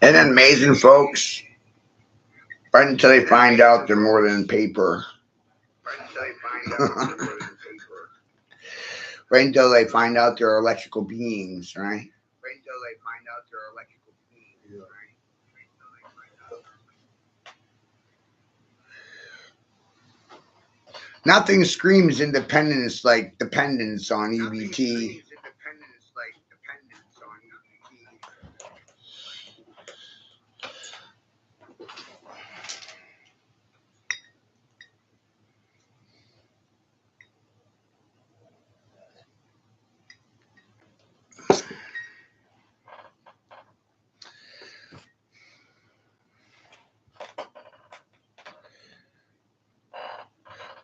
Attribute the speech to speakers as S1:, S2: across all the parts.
S1: Isn't it amazing, folks? Right until they find out they're more than paper. Right until they find out they're electrical beings, right? Nothing screams independence like dependence on EBT.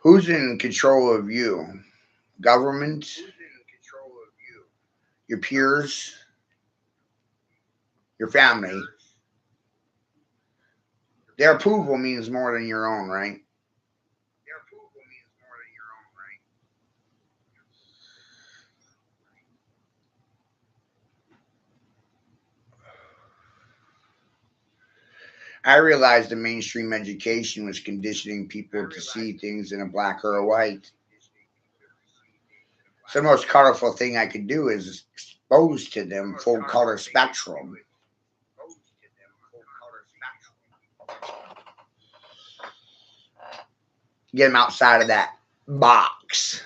S1: Who's in control of you? Government? Your peers? Your family? Their approval means more than your own, right? I realized the mainstream education was conditioning people to see things in a black or a white. So the most colorful thing I could do is expose to them full color spectrum. Get them outside of that box.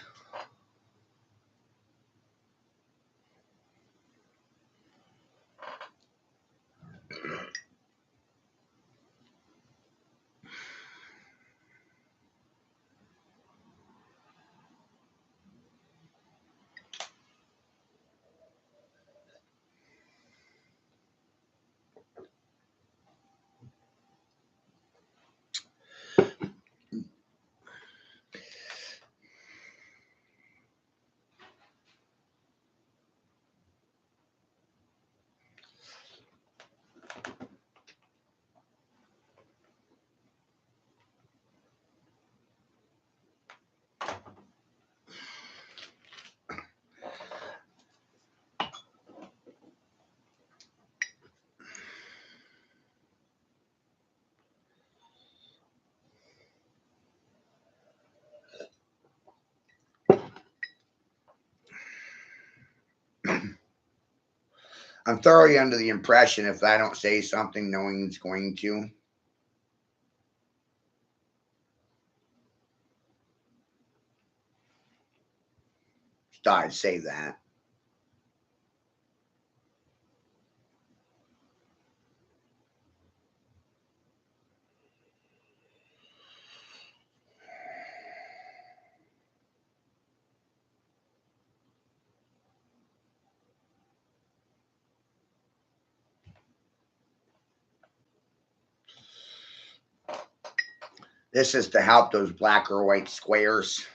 S1: I'm thoroughly under the impression if I don't say something, no one's going to. So I'd say that. This is to help those black or white squares.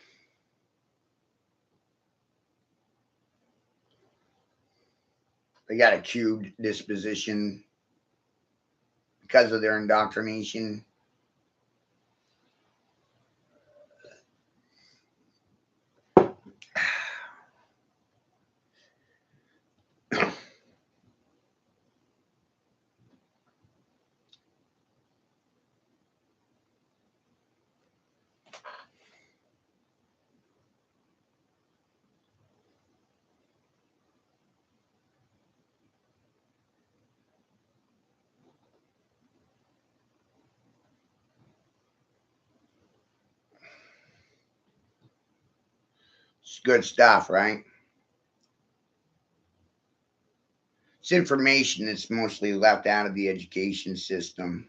S1: They got a cubed disposition because of their indoctrination. It's good stuff, right? It's information that's mostly left out of the education system.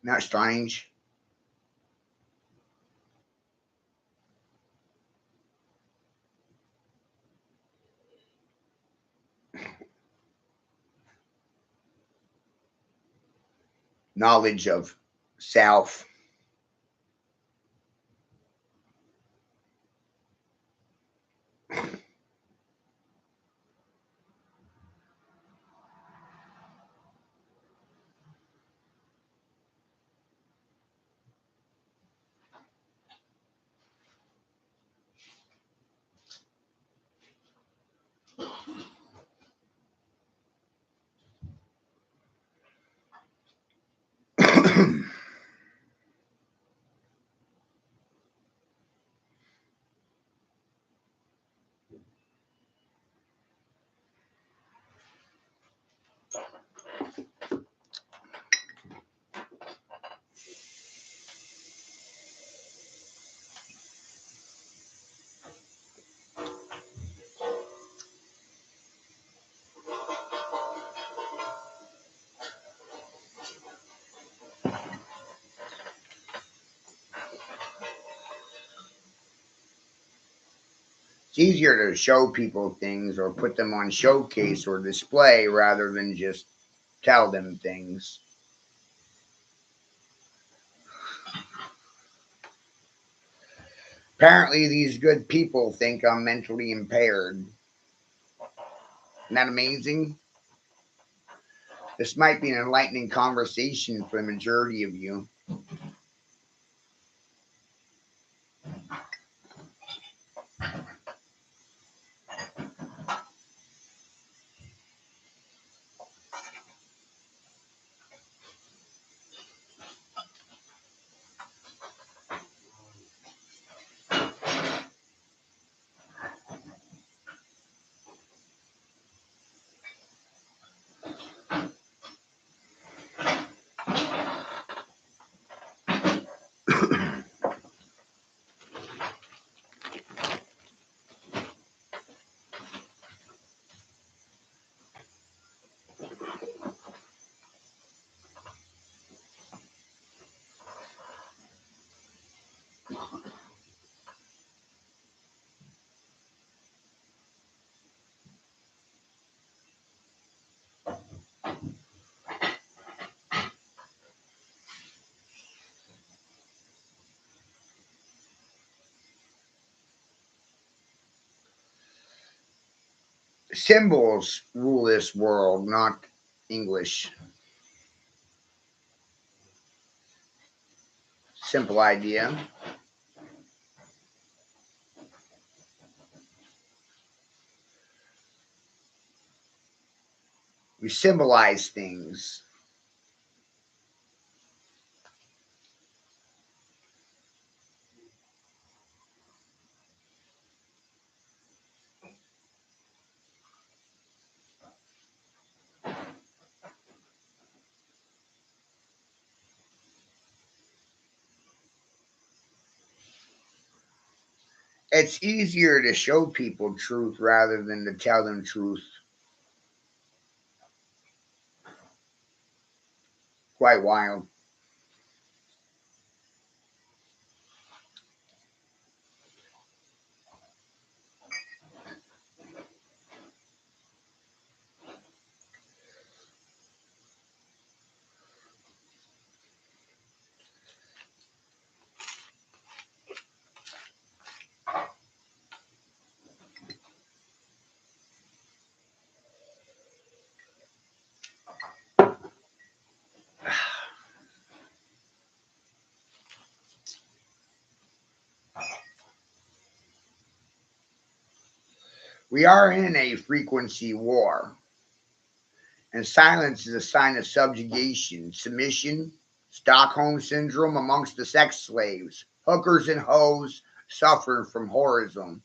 S1: Not strange. Knowledge of self. It's easier to show people things or put them on showcase or display rather than just tell them things. Apparently, these good people think I'm mentally impaired. Isn't that amazing? This might be an enlightening conversation for the majority of you. Symbols rule this world, not English. Simple idea. We symbolize things. It's easier to show people truth rather than to tell them truth. Quite wild. We are in a frequency war, and silence is a sign of subjugation, submission, Stockholm syndrome amongst the sex slaves, hookers and hoes suffering from horrorism.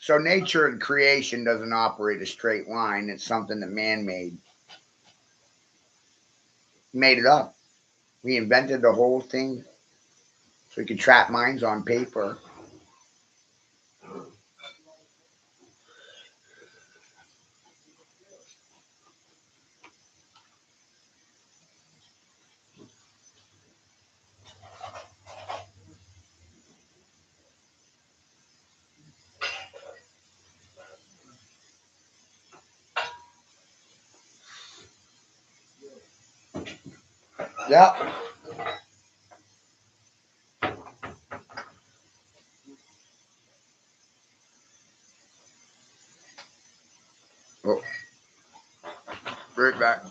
S1: So nature and creation doesn't operate a straight line. It's something that man made. He made it up. We invented the whole thing so we could trap minds on paper. Yep. Oh, right back.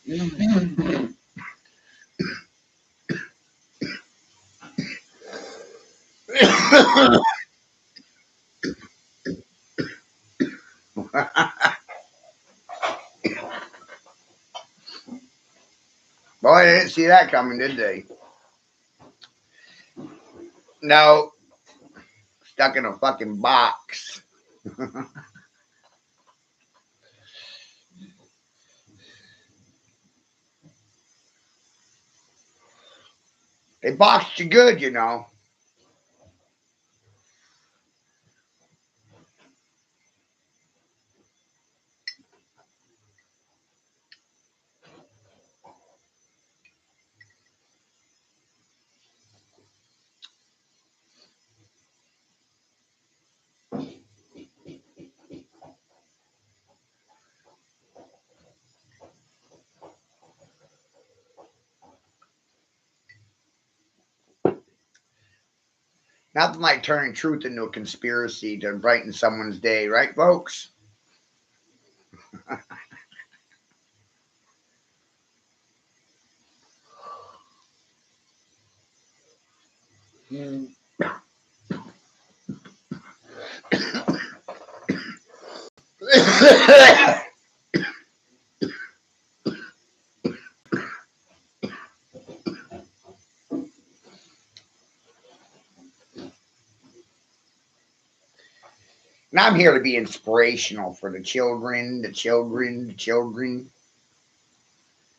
S1: Boy, they didn't see that coming, did they? No, stuck in a fucking box. They boxed you good, you know. Nothing like turning truth into a conspiracy to brighten someone's day, right, folks? And I'm here to be inspirational for the children, the children, the children.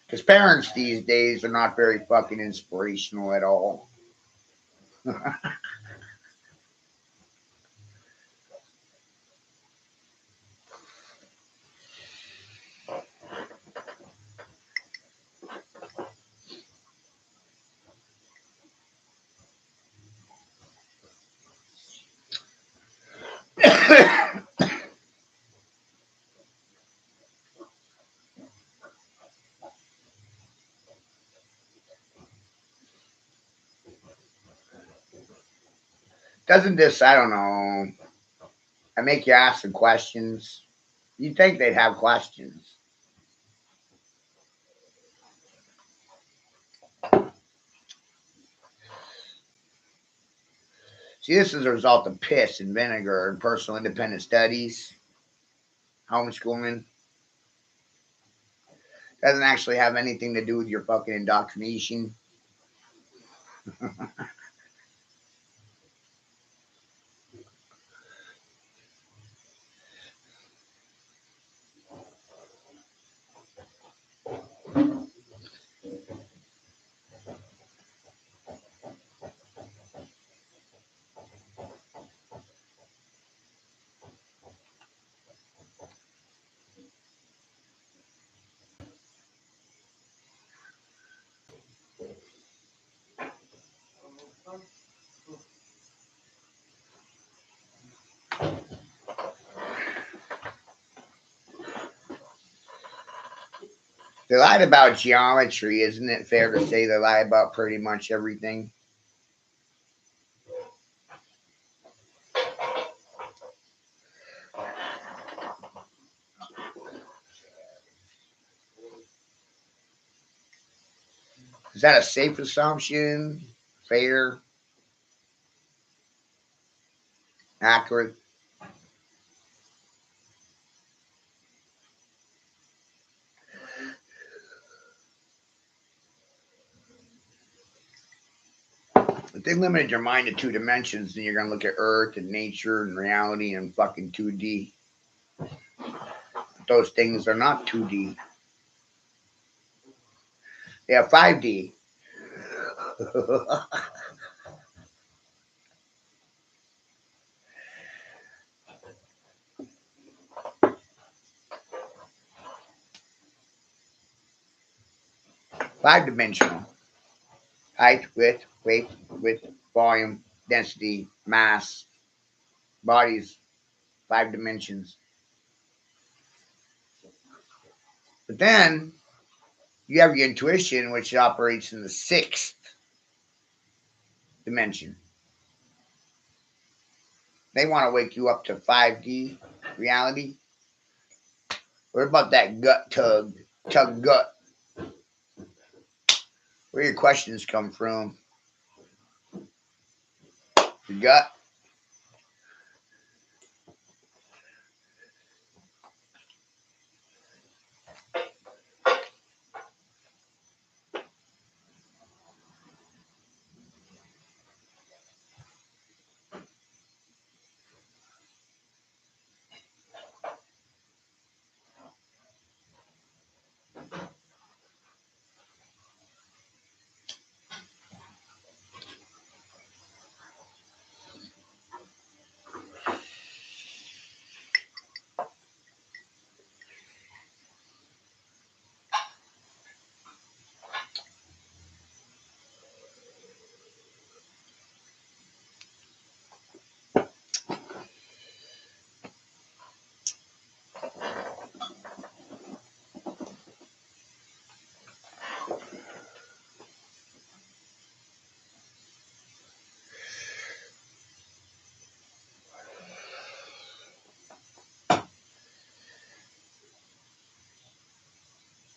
S1: Because parents these days are not very fucking inspirational at all. Doesn't this, I don't know, I make you ask some questions? You'd think they'd have questions. See, this is a result of piss and vinegar and personal independent studies, homeschooling. Doesn't actually have anything to do with your fucking indoctrination. They lied about geometry. Isn't it fair to say they lie about pretty much everything? Is that a safe assumption? Fair? Accurate? If they limited your mind to two dimensions, then you're going to look at Earth and nature and reality and fucking 2D. Those things are not 2D. They have 5D. 5 dimensional. Height, width, weight, volume, density, mass, bodies, 5 dimensions. But then you have your intuition, which operates in the sixth dimension. They want to wake you up to 5D reality. What about that gut tug gut? Where your questions come from? Your gut?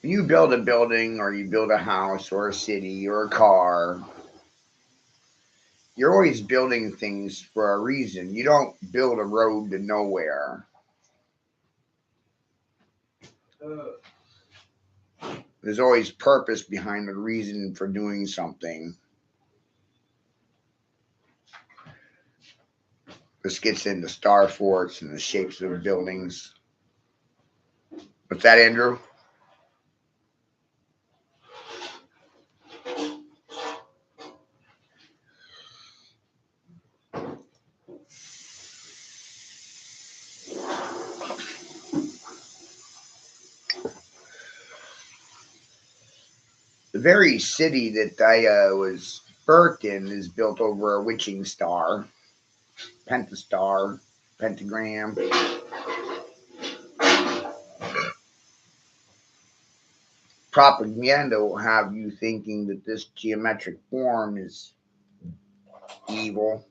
S1: You build a building or you build a house or a city or a car, you're always building things for a reason. You don't build a road to nowhere. There's always purpose behind the reason for doing something. This gets into star forts and the shapes of buildings. What's that, Andrew? The very city that I was birthed in is built over a witching star, pentastar, pentagram. Propaganda will have you thinking that this geometric form is evil.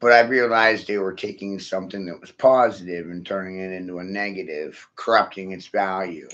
S1: But I realized they were taking something that was positive and turning it into a negative, corrupting its value.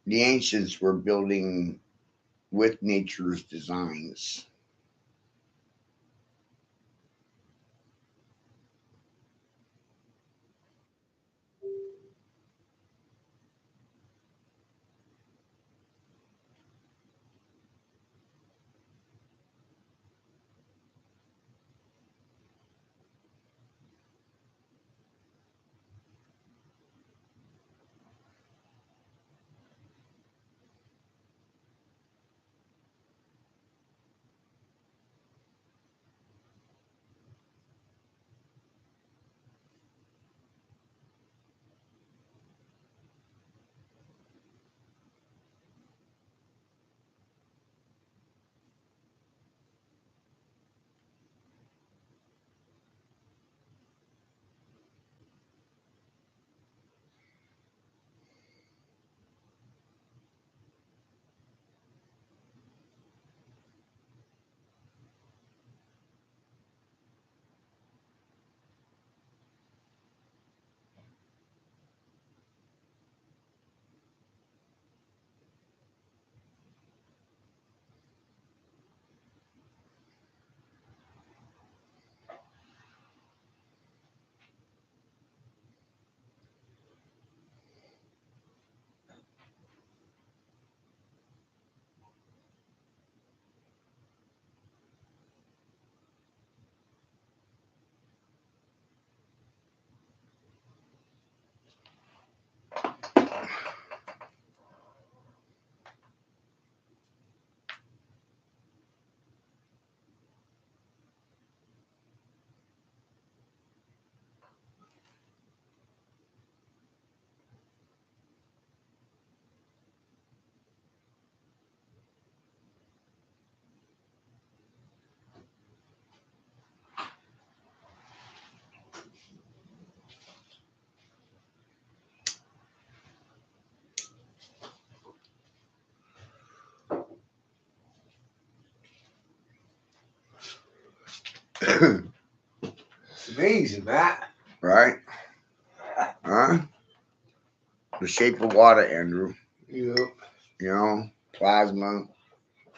S1: The ancients were building with nature's designs.
S2: It's amazing, Matt.
S1: Right? Huh? The shape of water, Andrew.
S2: Yep.
S1: You know, plasma,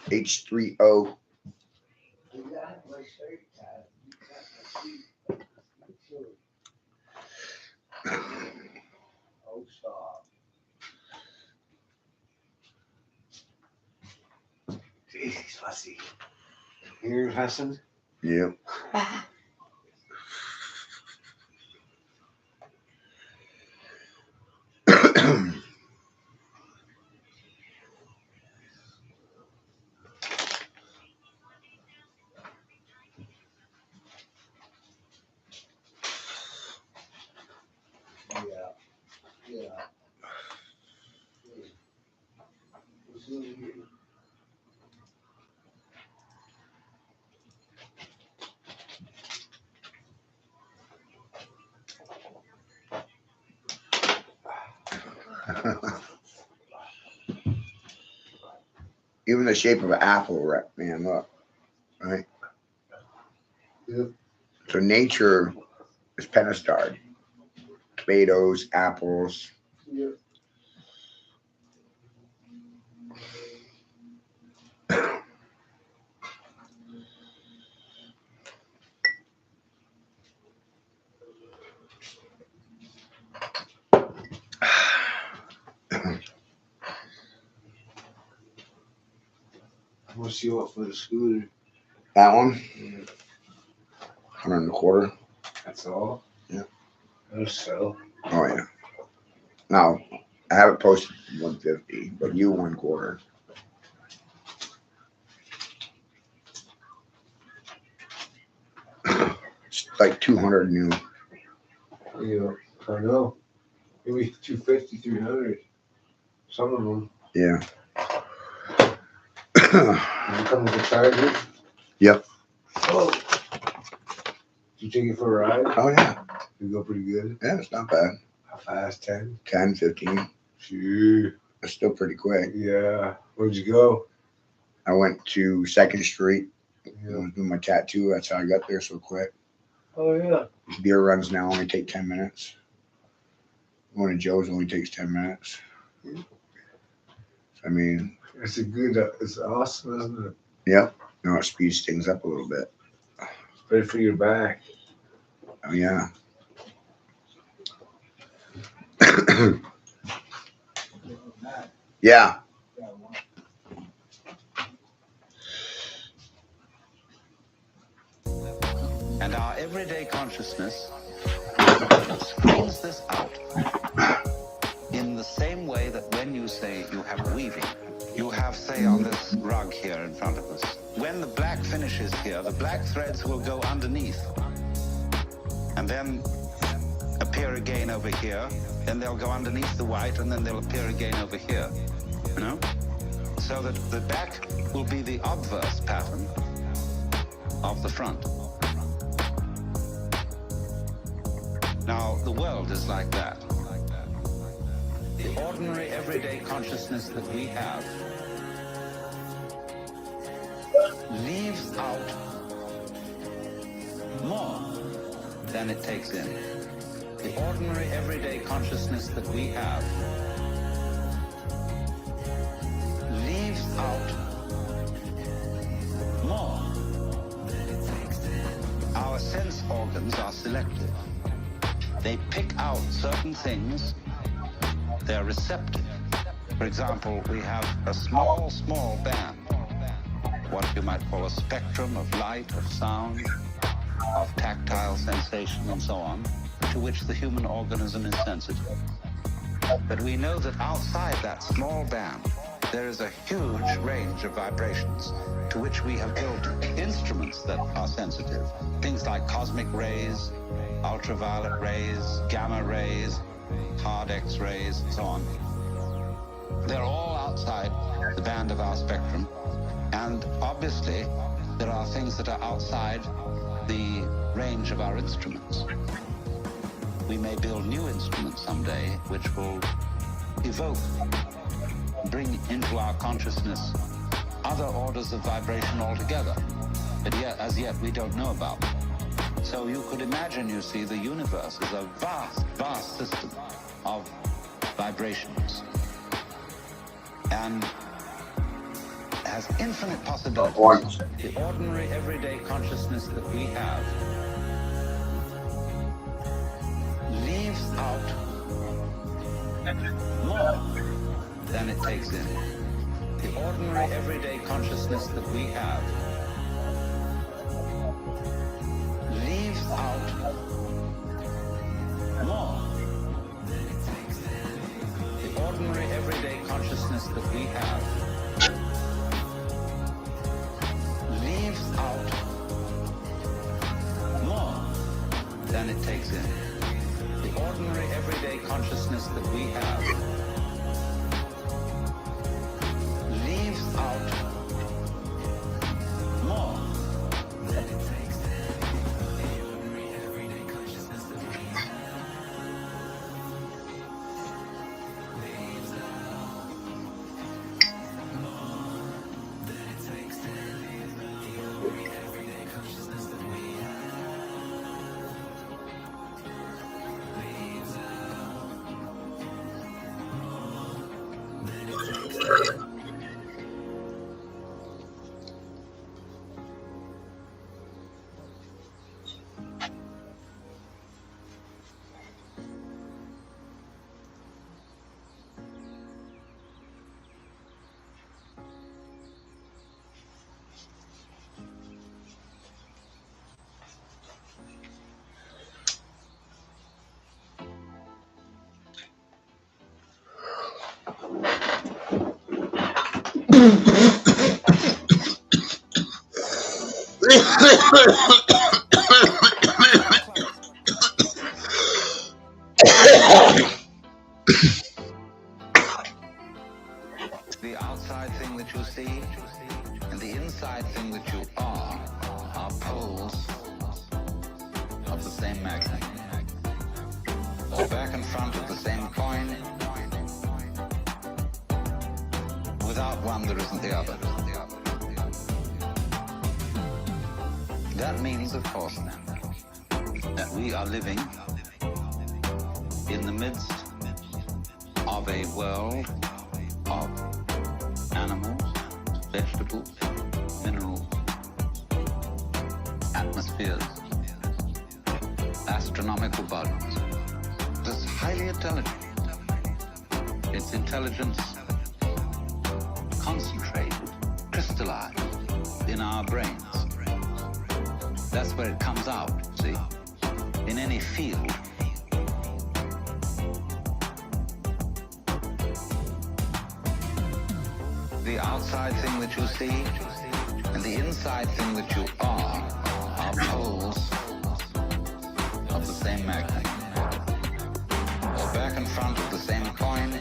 S1: H3O.
S2: Oh, stop. Jeez, fussy. You're fussing?
S1: Yep.
S2: Yeah. Yeah.
S1: Even the shape of an apple, right, man, look, right?
S2: Yep.
S1: So nature is pentastarred. Tomatoes, apples.
S2: Yep. How much you want for the scooter?
S1: That one,
S2: Yeah.
S1: 125.
S2: That's all?
S1: Yeah.
S2: That's so.
S1: Oh yeah. Now I have it posted 150, but you 1/4. It's like 200 new.
S2: Yeah. I know. Maybe 250, 300. Some of them.
S1: Yeah.
S2: Does it come with a charger?
S1: Yep.
S2: Oh. Did you take it for a ride?
S1: Oh yeah.
S2: You go pretty good.
S1: Yeah, it's not bad.
S2: How fast? 10?
S1: 10, 15.
S2: Sure.
S1: It's still pretty quick.
S2: Yeah. Where'd you go?
S1: I went to 2nd Street. I
S2: Yeah.
S1: was doing my tattoo. That's how I got there so quick.
S2: Oh yeah.
S1: Beer runs now only take 10 minutes. Going to Joe's only takes 10 minutes. I mean,
S2: It's a good, it's awesome, isn't it?
S1: yep. Now it speeds things up a little bit.
S2: It's better for your back.
S1: Oh, yeah. Yeah.
S3: And our everyday consciousness screens this out in the same way that when you say you have weaving, you have, say, on this rug here in front of us, when the black finishes here, the black threads will go underneath and then appear again over here, then they'll go underneath the white, and then they'll appear again over here, you know? So that the back will be the obverse pattern of the front. Now, the world is like that. The ordinary, everyday consciousness that we have leaves out more than it takes in. The ordinary, everyday consciousness that we have leaves out more. Our sense organs are selective. They pick out certain things. They're receptive. For example, we have a small band, what you might call a spectrum of light, of sound, of tactile sensation, and so on, to which the human organism is sensitive. But we know that outside that small band, there is a huge range of vibrations to which we have built instruments that are sensitive. Things like cosmic rays, ultraviolet rays, gamma rays, hard X-rays, and so on. They're all outside the band of our spectrum. And obviously, there are things that are outside the range of our instruments. We may build new instruments someday which will evoke, bring into our consciousness other orders of vibration altogether, but yet, as yet, we don't know about them. So you could imagine, you see, the universe is a vast system of vibrations and has infinite possibilities. The ordinary, everyday consciousness that we have leaves out more than it takes in. The ordinary, everyday consciousness that we have leaves out more. The ordinary, everyday consciousness that we have leaves out more than it takes in. The ordinary, everyday consciousness that we have leaves out more than it takes in. The ordinary, everyday consciousness that we have leaves out more than it takes in. The ordinary, everyday consciousness that we The outside thing that you see and the inside thing that you are poles of the same magnet, or back and front of the same coin. Without one, there isn't the other. That means, of course, that we are living in the midst of a world of vegetables, minerals, atmospheres, astronomical bodies. It's highly intelligent. Its intelligence concentrated, crystallized in our brains. That's where it comes out, see, in any field. The outside thing that you see and the inside thing that you are poles of the same magnet, or back and front of the same coin.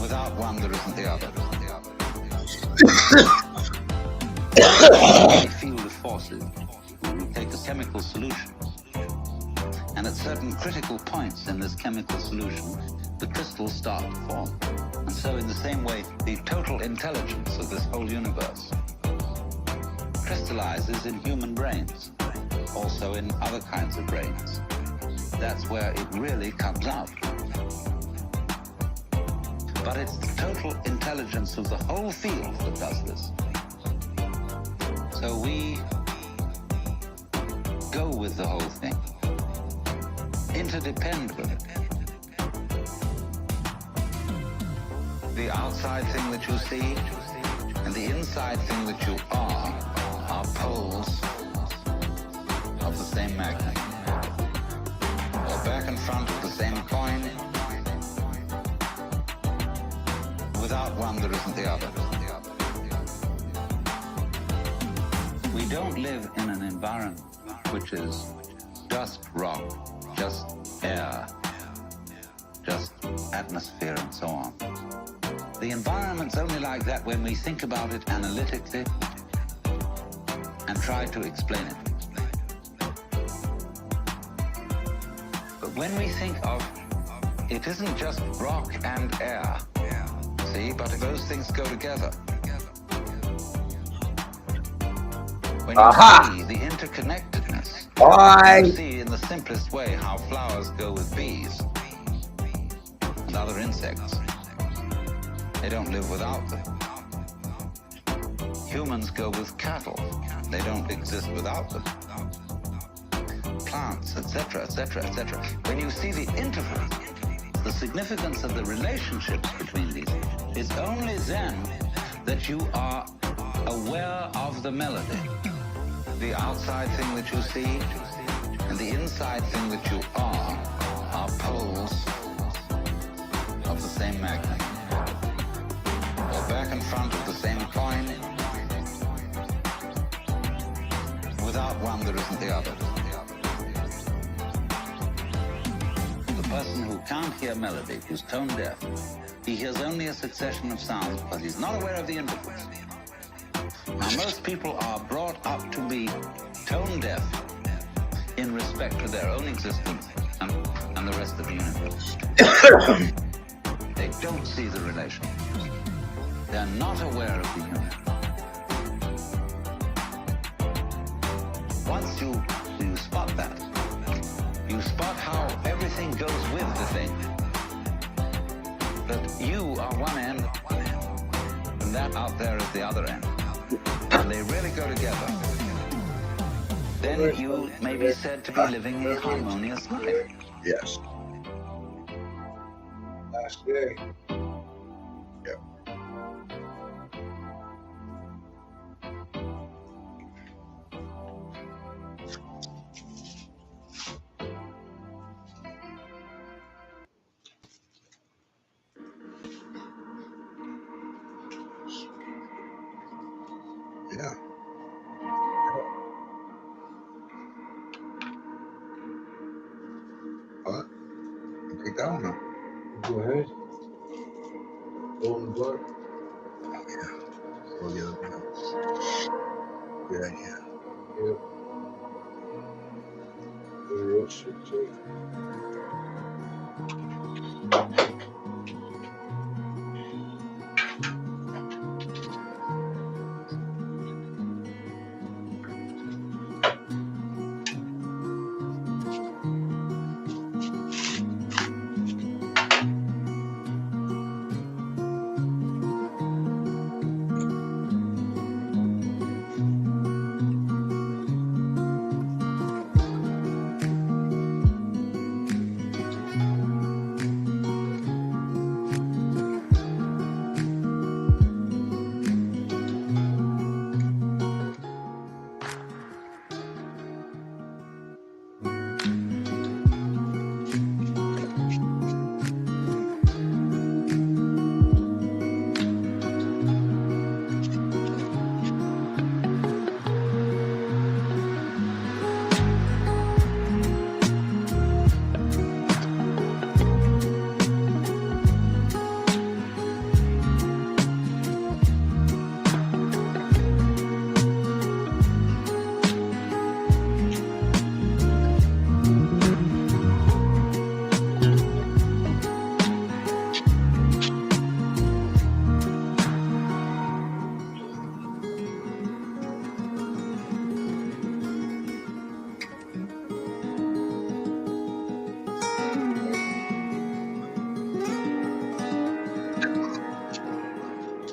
S3: Without one, there isn't the other. A field of forces. We take a chemical solution, and at certain critical points in this chemical solution, the crystals start to form. And so in the same way, the total intelligence of this whole universe crystallizes in human brains, also in other kinds of brains. That's where it really comes out. But it's the total intelligence of the whole field that does this. So we go with the whole thing, interdepend with it. The outside thing that you see and the inside thing that you are poles of the same magnet, or back and front of the same coin. Without one, there isn't the other. We don't live in an environment which is just rock, just air, just atmosphere and so on. The environment's only like that when we think about it analytically and try to explain it. But when we think of it isn't just rock and air, see, but those things go together. When you see the interconnectedness, you see in the simplest way how flowers go with bees and other insects. They don't live without them. Humans go with cattle. They don't exist without them. Plants, etc., etc., etc. When you see the interval, the significance of the relationships between these, it's only then that you are aware of the melody. The outside thing that you see and the inside thing that you are poles of the same magnet, or back and front of the same coin. Without one, there isn't the other. The person who can't hear melody, who's tone deaf, he hears only a succession of sounds, but he's not aware of the intervals. Now, most people are brought up to be tone deaf in respect to their own existence and the rest of the universe. They don't see the relation. They're not aware of the unit. Once you spot that, you spot how everything goes with the thing. That you are one end, and that out there is the other end. And they really go together. Then you may be said to be living a harmonious life.
S1: Yes.
S2: Last day.
S1: Yep. Yeah. What? You take that one now?
S2: Go ahead. Hold the blood.
S1: Oh, yeah. Roll the other one out. Good idea.
S2: Yep. Real shit too.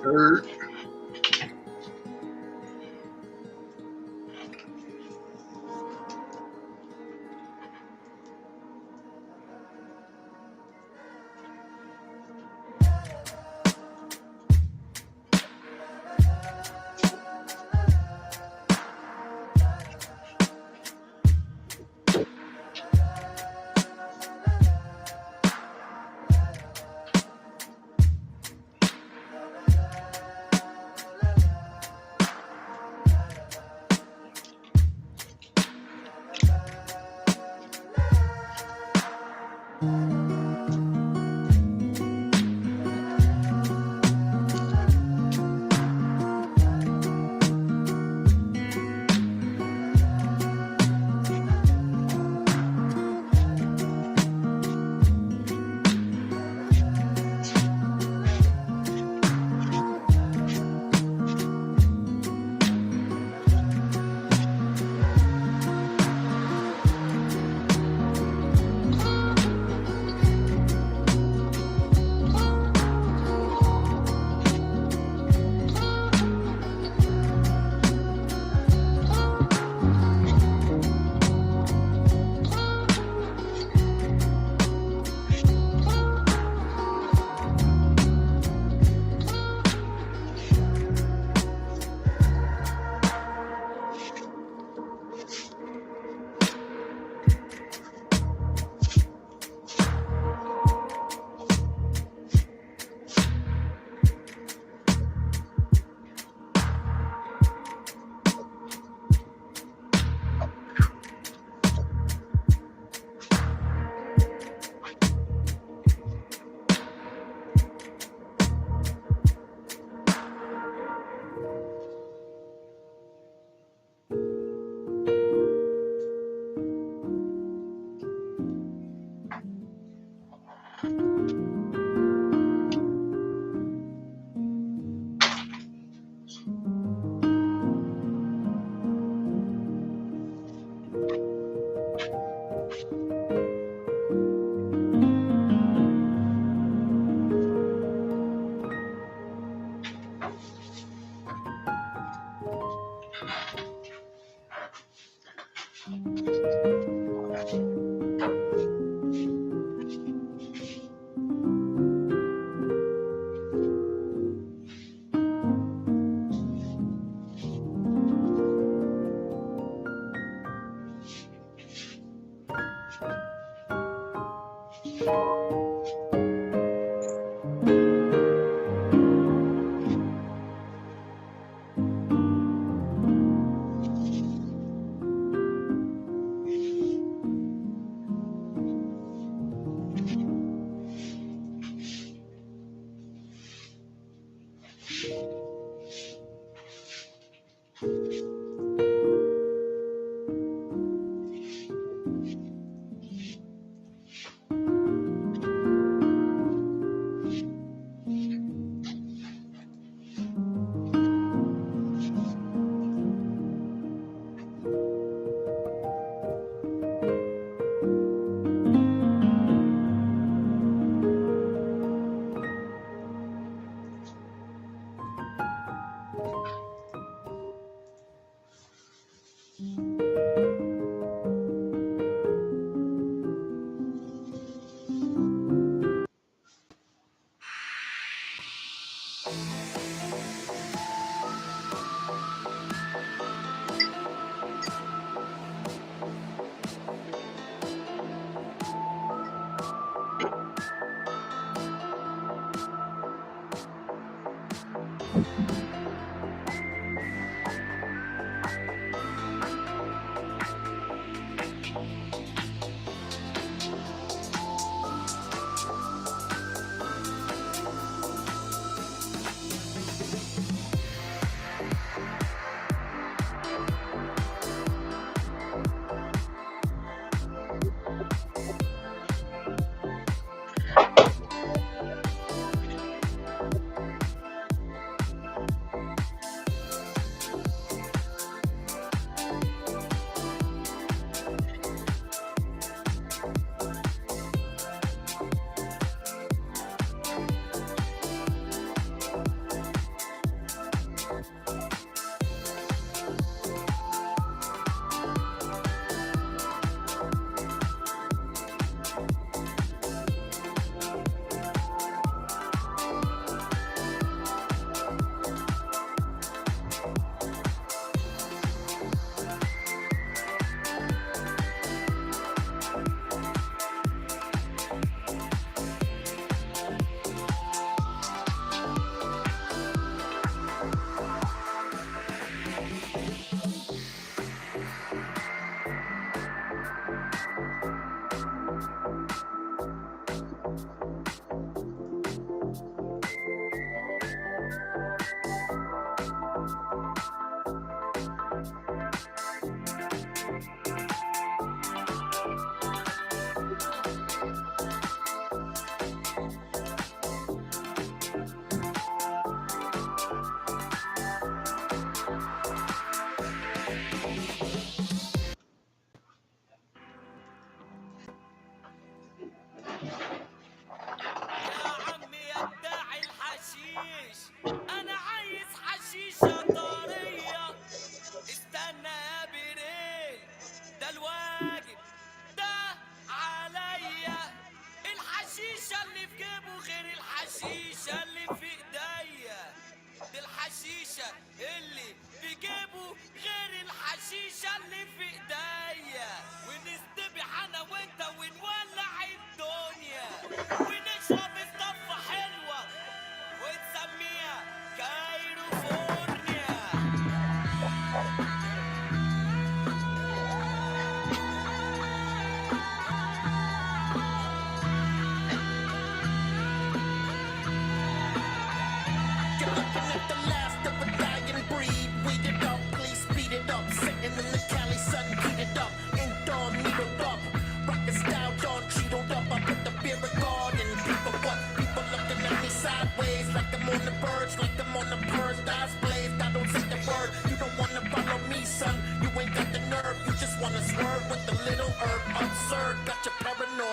S1: Er,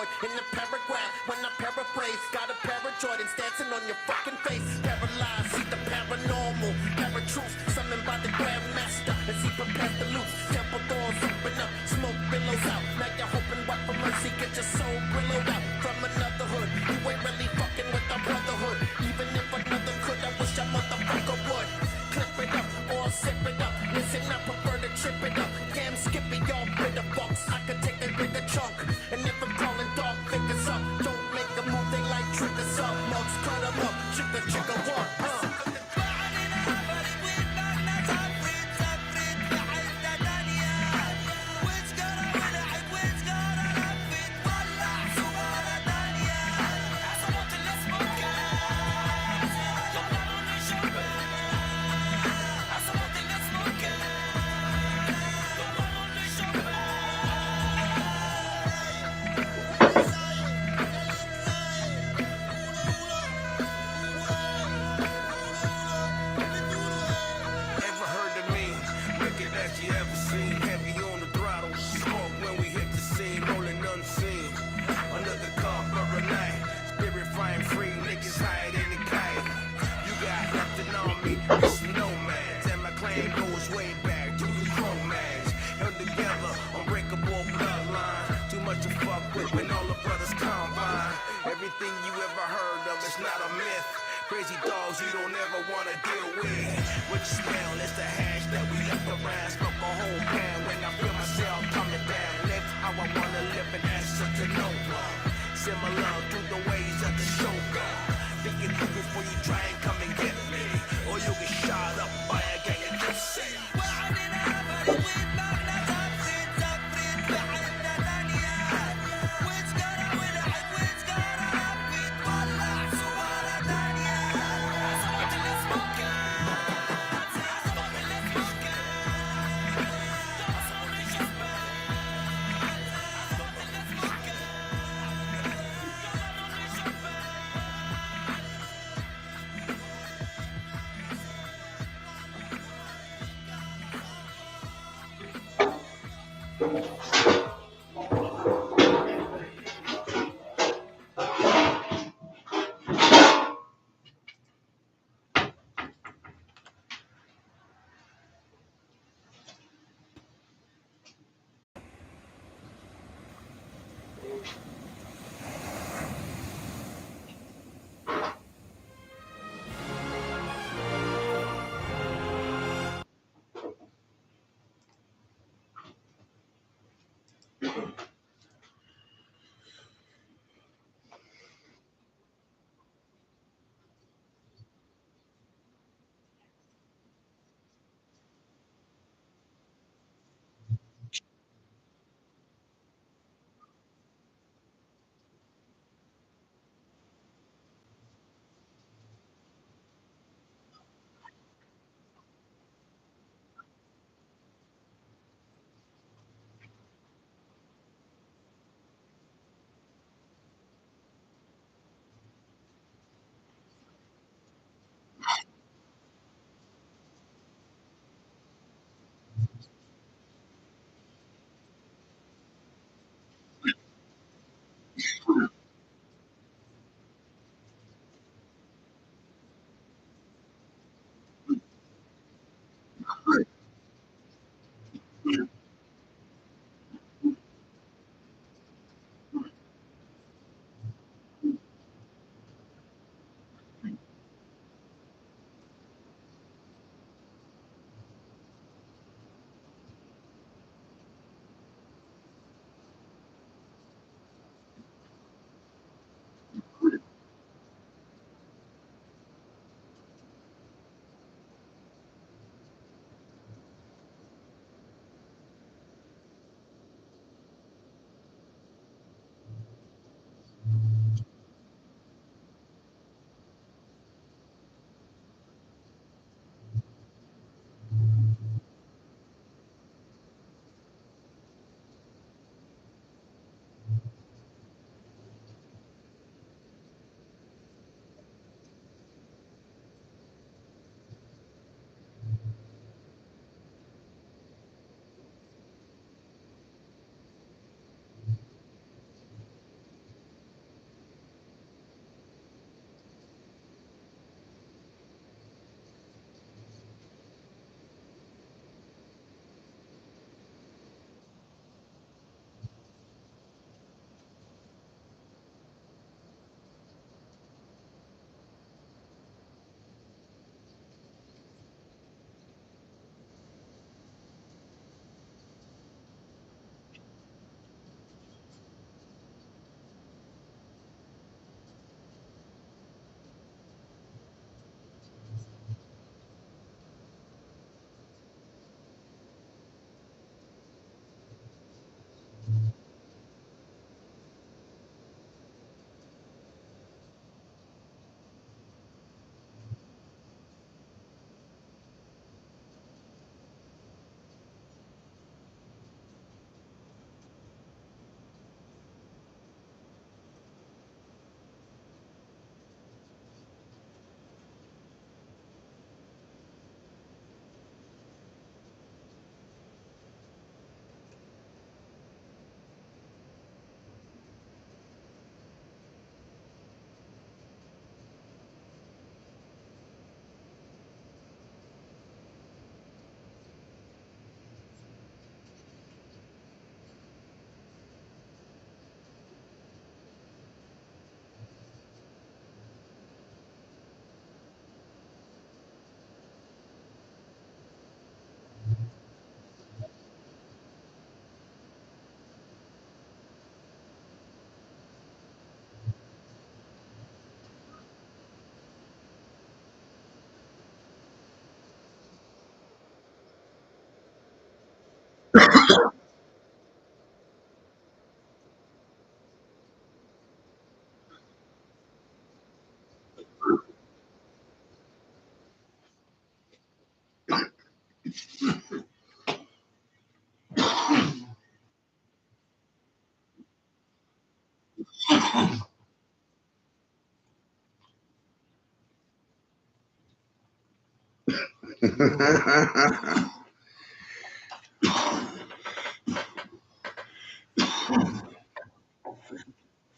S4: paranoid in the paragraph. When I paraphrase, got a pair of Jordans dancing on your fucking face. Paralyzed, see the paranormal, paratruth, summoned by the grandmaster as he prepares to loose. Temple doors open up, smoke billows out. Now you're hoping what for mercy, get your soul billowed out from another hood. You ain't really fucking with our brotherhood. Even if another could, I wish a motherfucker would. Clip it up or zip it up. Listen, I prefer to trip it up. Damn Skippy, y'all bitter fucks. I could take a bigger chunk. And if I'm calling dog figures up, don't make a move, they like triggers up. Mugs cut them up, chicka chicka walk. Everything you ever heard of is not a myth. Crazy dogs you don't ever want to deal with. What you smell is the hash that we left around. Smoke a whole pan when I feel myself coming down. Live how I want to live and answer to no one. Similar to the ways of the shogun. Think it through before you try and come and get me, or you'll get shot up by a gang of gypsies.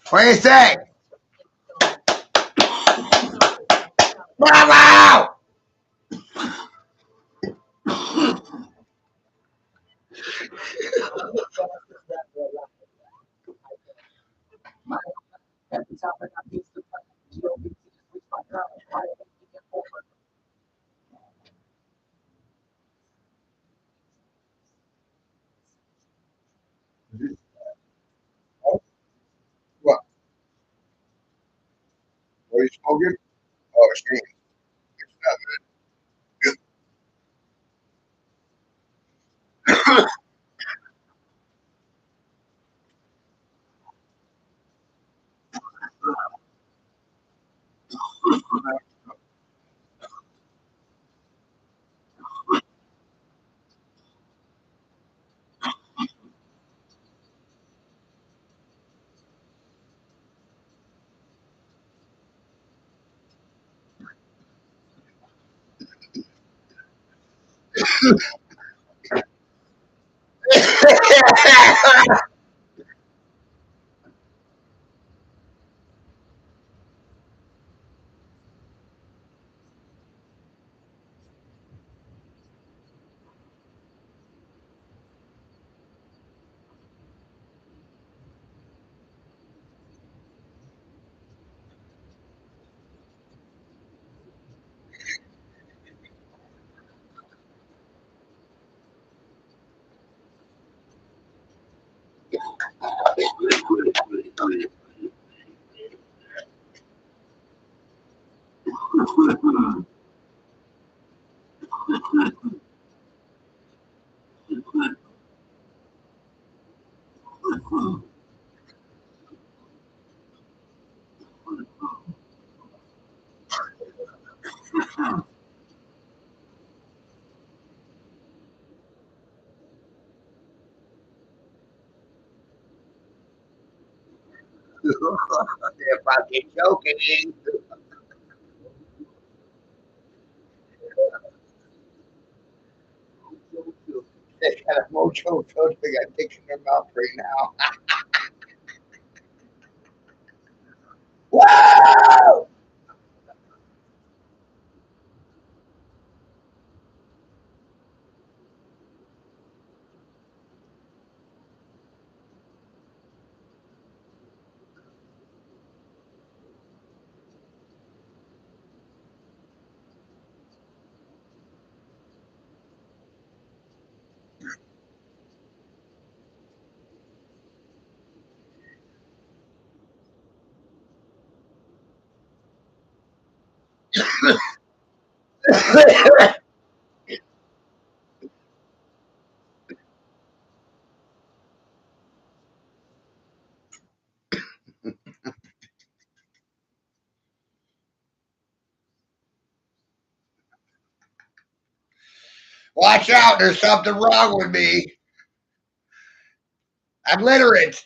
S1: What do you say? Bravo! What? What are you smoking? Oh, shame. They're fucking joking. They got a mojo coat. They got dicks in their mouth right now. Whoa! Watch out, there's something wrong with me. I'm literate.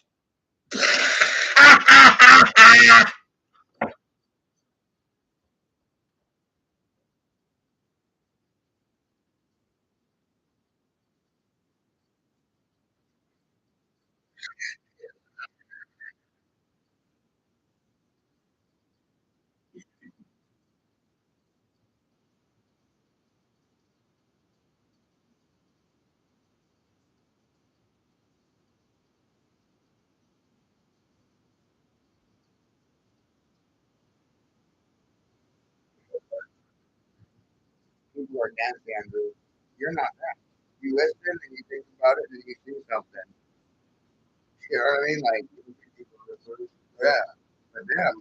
S1: People are dancing, Andrew. You're not that. You listen and you think about it and you do something. You know what I mean? Like, yeah. But yeah,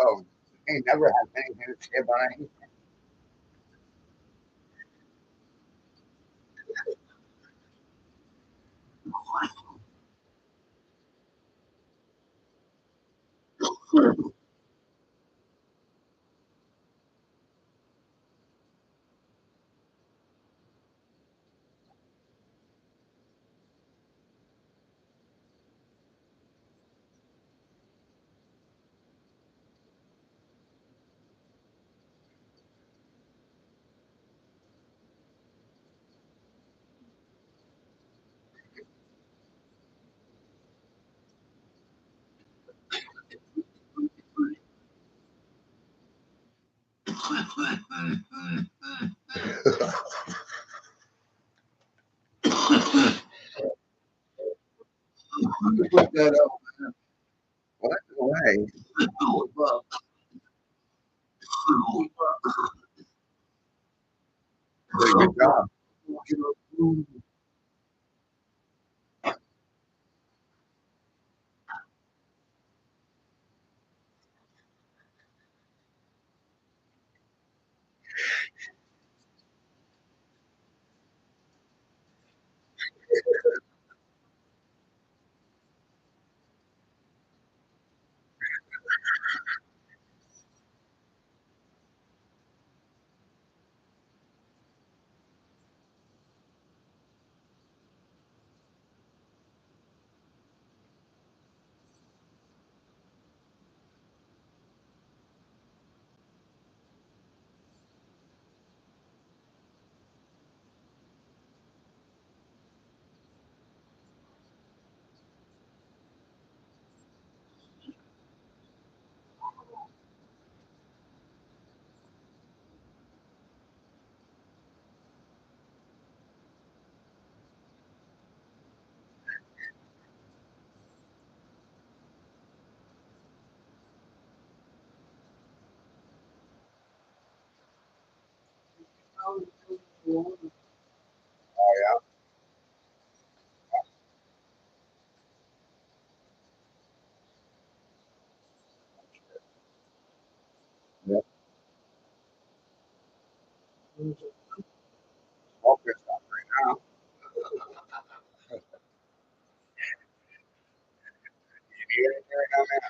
S1: oh, I ain't never had anything to say about anything.
S2: that up.
S1: What? No way. Pretty good job. Oh yeah. Yep. Focus on right now. You need anything right now, man?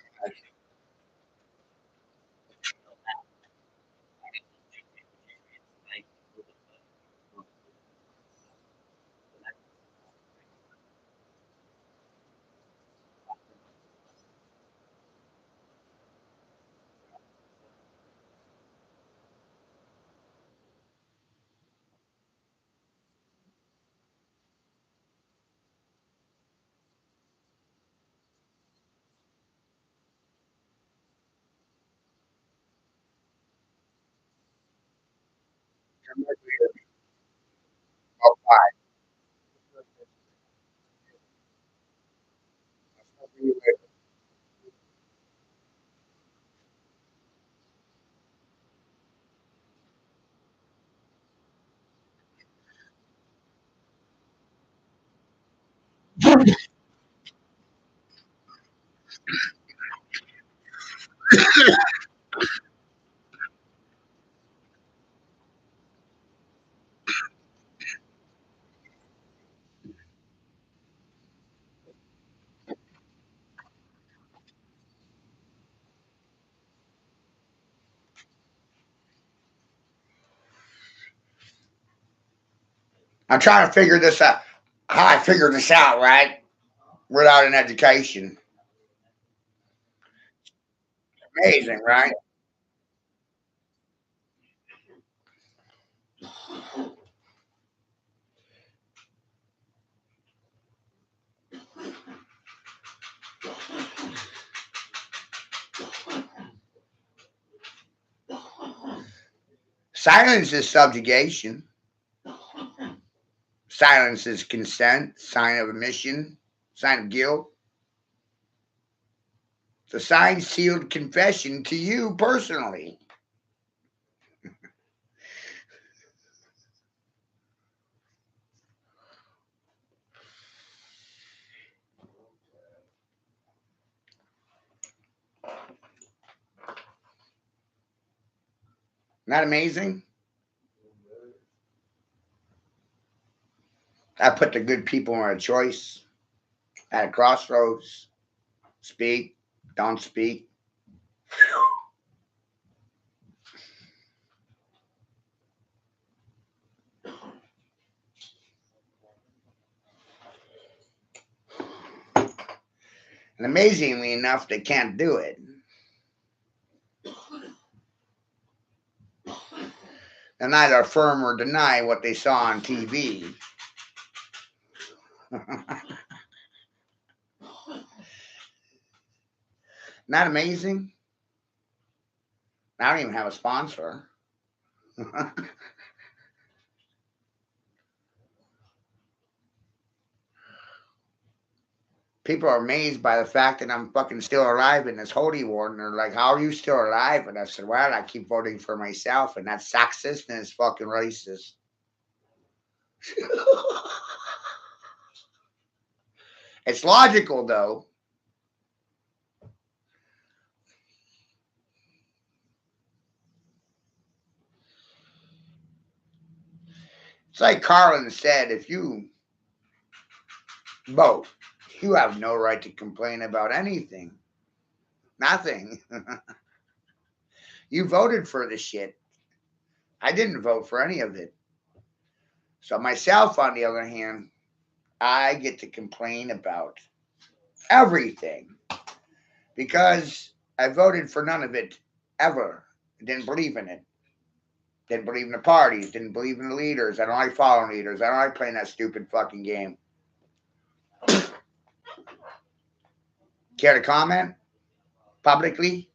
S1: Come back later. Oh, bye. I'll see you later. I'm trying to figure this out. How I figured this out, right? Without an education. Amazing, right? Silence is subjugation. Silence is consent, sign of omission, sign of guilt. It's a signed, sealed confession to you personally. Not amazing? I put the good people in a choice at a crossroads. Speak, don't speak. And amazingly enough, they can't do it. They neither affirm or deny what they saw on TV. Not amazing? I don't even have a sponsor. People are amazed by the fact that I'm fucking still alive in this holy war. And they're like, how are you still alive? And I said, well, I keep voting for myself. And that's sexist and it's fucking racist. It's logical, though. It's like Carlin said, if you vote, you have no right to complain about anything. Nothing. You voted for the shit. I didn't vote for any of it. So myself, on the other hand, I get to complain about everything because I voted for none of it ever. I didn't believe in it. Didn't believe in the parties. Didn't believe in the leaders. I don't like following leaders. I don't like playing that stupid fucking game. Care to comment publicly?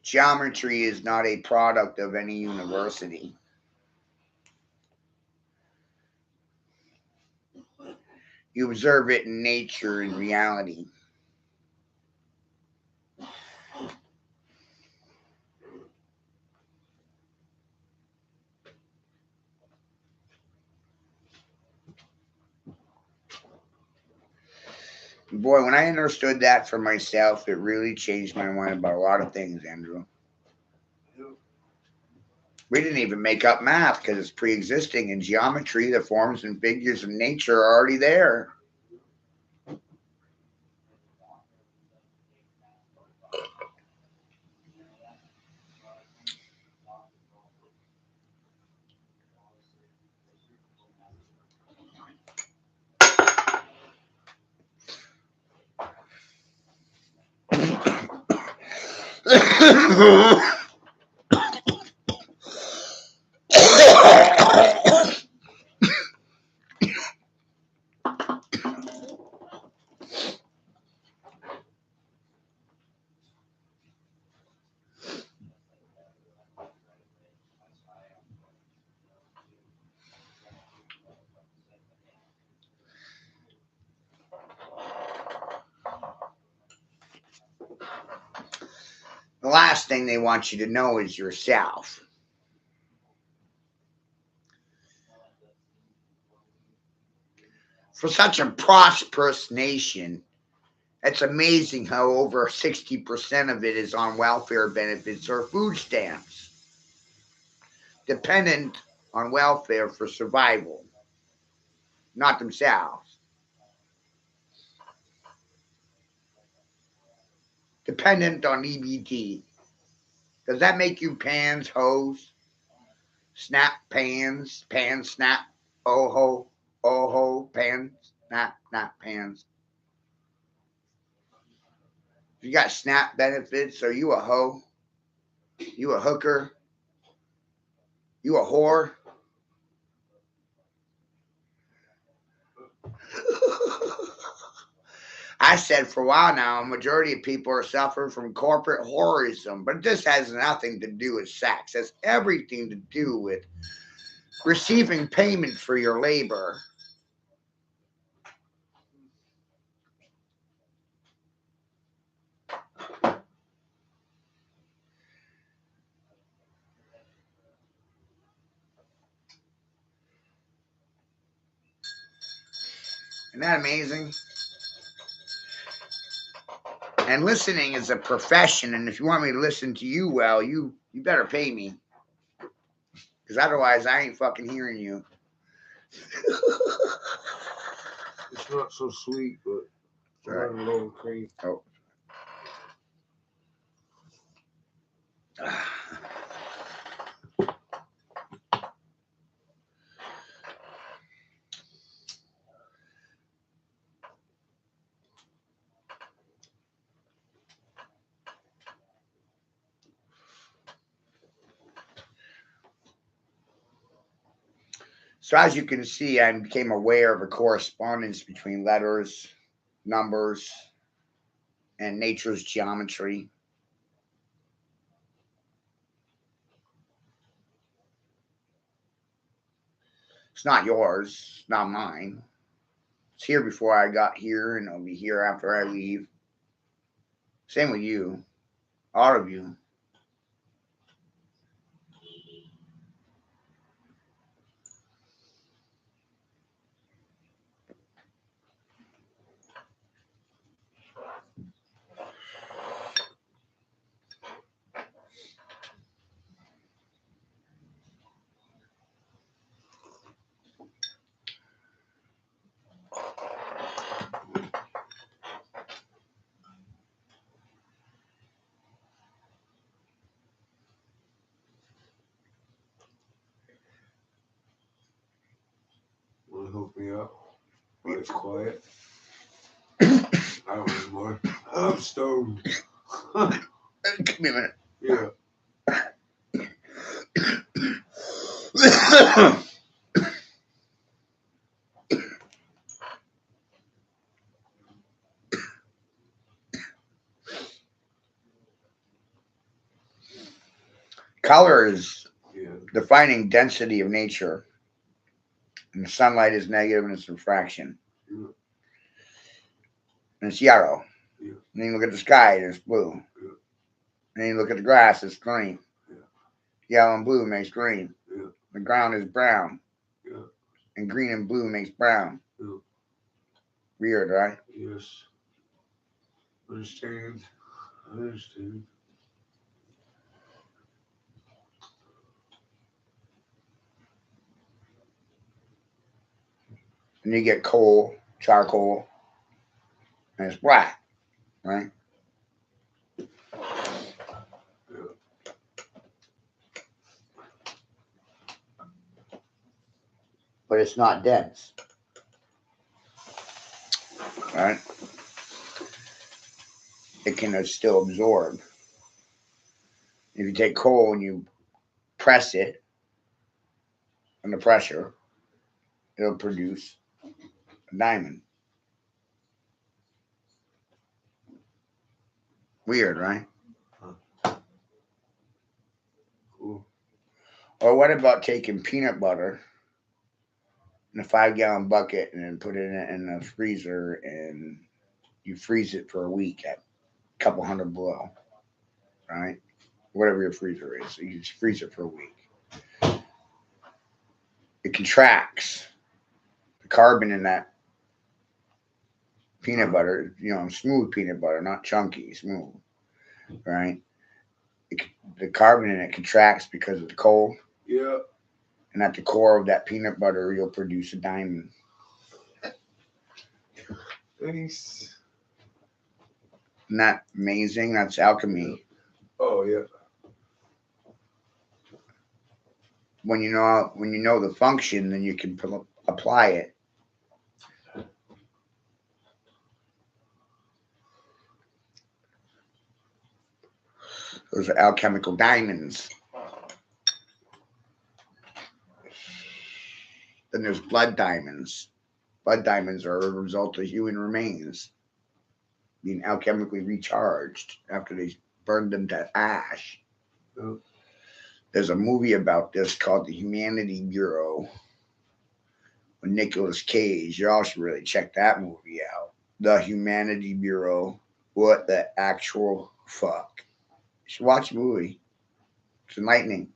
S1: Geometry is not a product of any university. You observe it in nature and reality. Boy, when I understood that for myself, it really changed my mind about a lot of things, Andrew. We didn't even make up math because it's pre-existing in geometry. The forms and figures of nature are already there. The last thing they want you to know is yourself. For such a prosperous nation, it's amazing how over 60% of it is on welfare benefits or food stamps, dependent on welfare for survival, not themselves. Dependent on EBT. Does that make you pans, hoes? Snap pans, pans, snap, oh ho, pans, snap, not pans. If you got SNAP benefits, are you a hoe? You a hooker? You a whore? I said for a while now, a majority of people are suffering from corporate whorism, but this has nothing to do with sex. It has everything to do with receiving payment for your labor. Isn't that amazing? And listening is a profession, and if you want me to listen to you well, you You better pay me. Because otherwise, I ain't fucking hearing you.
S2: It's not so sweet, but it's
S1: Right.
S2: running low on cream.
S1: Oh. So as you can see, I became aware of a correspondence between letters, numbers, and nature's geometry. It's not yours, it's not mine. It's here before I got here, and it'll be here after I leave. Same with you, all of you.
S2: Want to help me out? When it's quiet. I don't anymore. I'm stoned.
S1: Give me a minute.
S2: Yeah.
S1: Color is
S2: Yeah.
S1: defining density of nature. And the sunlight is negative in its refraction.
S2: Yeah.
S1: And it's yellow.
S2: Yeah.
S1: And then you look at the sky, and it's blue.
S2: Yeah.
S1: And then you look at the grass, it's green.
S2: Yeah.
S1: Yellow and blue makes green.
S2: Yeah.
S1: The ground is brown.
S2: Yeah.
S1: And green and blue makes brown.
S2: Yeah.
S1: Weird, right?
S2: Yes. Understand. I understand.
S1: And you get coal, charcoal, and it's black, right?
S2: Yeah.
S1: But it's not dense, right? It can still absorb. If you take coal and you press it under pressure, it'll produce a diamond. Weird, right?
S2: Cool.
S1: Or what about taking peanut butter in a 5-gallon bucket and then put it in the freezer and you freeze it for a week at a couple hundred below, right? Whatever your freezer is. So you just freeze it for a week. It contracts. The carbon in that peanut butter, smooth peanut butter, not chunky, smooth, right? The carbon in it contracts because of the cold.
S2: Yeah.
S1: And at the core of that peanut butter, you'll produce a diamond.
S2: Thanks.
S1: Isn't that amazing? That's alchemy.
S2: Oh yeah.
S1: When you know the function, then you can apply it. Those are alchemical diamonds. Then there's blood diamonds. Blood diamonds are a result of human remains being alchemically recharged after they burned them to ash.
S2: Yeah.
S1: There's a movie about this called The Humanity Bureau with Nicolas Cage. You all should really check that movie out. The Humanity Bureau. What the actual fuck? You should watch the movie. It's enlightening.